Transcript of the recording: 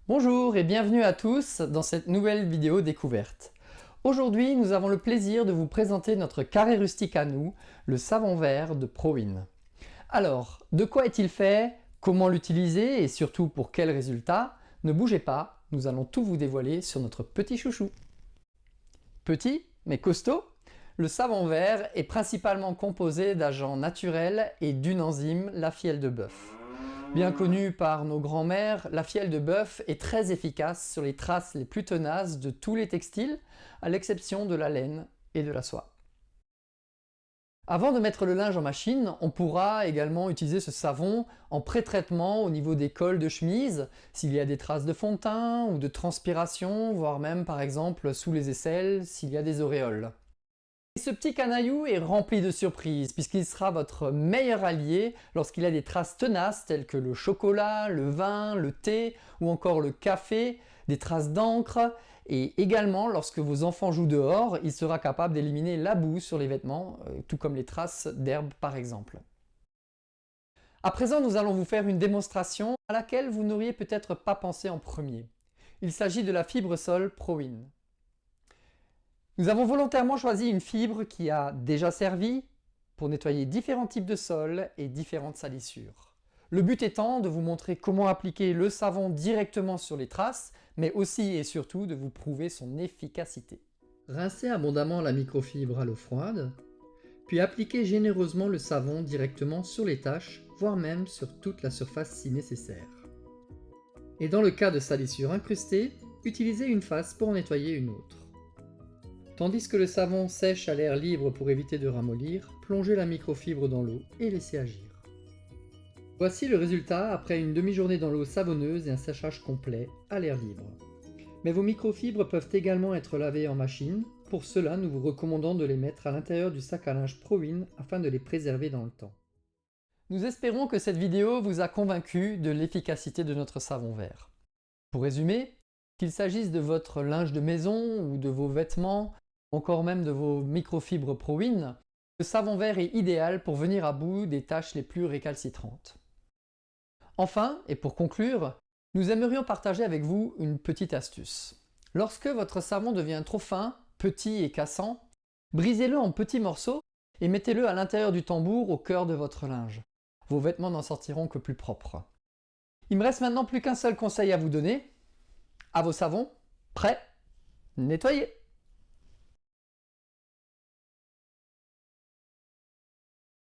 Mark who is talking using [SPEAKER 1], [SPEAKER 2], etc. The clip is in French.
[SPEAKER 1] Bonjour et bienvenue à tous dans cette nouvelle vidéo découverte. Aujourd'hui, nous avons le plaisir de vous présenter notre carré rustique à nous, le savon vert de ProWin. Alors, de quoi est-il fait? Comment l'utiliser et surtout pour quels résultats? Ne bougez pas, nous allons tout vous dévoiler sur notre petit chouchou. Petit, mais costaud, le savon vert est principalement composé d'agents naturels et d'une enzyme, la fielle de bœuf. Bien connue par nos grands-mères, la fielle de bœuf est très efficace sur les traces les plus tenaces de tous les textiles, à l'exception de la laine et de la soie. Avant de mettre le linge en machine, on pourra également utiliser ce savon en pré-traitement au niveau des cols de chemise, s'il y a des traces de fond de teint ou de transpiration, voire même par exemple sous les aisselles s'il y a des auréoles. Et ce petit canaillou est rempli de surprises puisqu'il sera votre meilleur allié lorsqu'il a des traces tenaces telles que le chocolat, le vin, le thé ou encore le café, des traces d'encre, et également lorsque vos enfants jouent dehors, il sera capable d'éliminer la boue sur les vêtements, tout comme les traces d'herbe par exemple. À présent, nous allons vous faire une démonstration à laquelle vous n'auriez peut-être pas pensé en premier. Il s'agit de la fibre sol ProWin. Nous avons volontairement choisi une fibre qui a déjà servi pour nettoyer différents types de sols et différentes salissures. Le but étant de vous montrer comment appliquer le savon directement sur les traces, mais aussi et surtout de vous prouver son efficacité. Rincez abondamment la microfibre à l'eau froide, puis appliquez généreusement le savon directement sur les taches, voire même sur toute la surface si nécessaire. Et dans le cas de salissures incrustées, utilisez une face pour en nettoyer une autre. Tandis que le savon sèche à l'air libre pour éviter de ramollir, plongez la microfibre dans l'eau et laissez agir. Voici le résultat après une demi-journée dans l'eau savonneuse et un séchage complet à l'air libre. Mais vos microfibres peuvent également être lavées en machine. Pour cela, nous vous recommandons de les mettre à l'intérieur du sac à linge ProWin afin de les préserver dans le temps. Nous espérons que cette vidéo vous a convaincu de l'efficacité de notre savon vert. Pour résumer, qu'il s'agisse de votre linge de maison ou de vos vêtements, encore même de vos microfibres ProWin, le savon vert est idéal pour venir à bout des tâches les plus récalcitrantes. Enfin, et pour conclure, nous aimerions partager avec vous une petite astuce. Lorsque votre savon devient trop fin, petit et cassant, brisez-le en petits morceaux et mettez-le à l'intérieur du tambour au cœur de votre linge. Vos vêtements n'en sortiront que plus propres. Il me reste maintenant plus qu'un seul conseil à vous donner. À vos savons, prêts, nettoyez!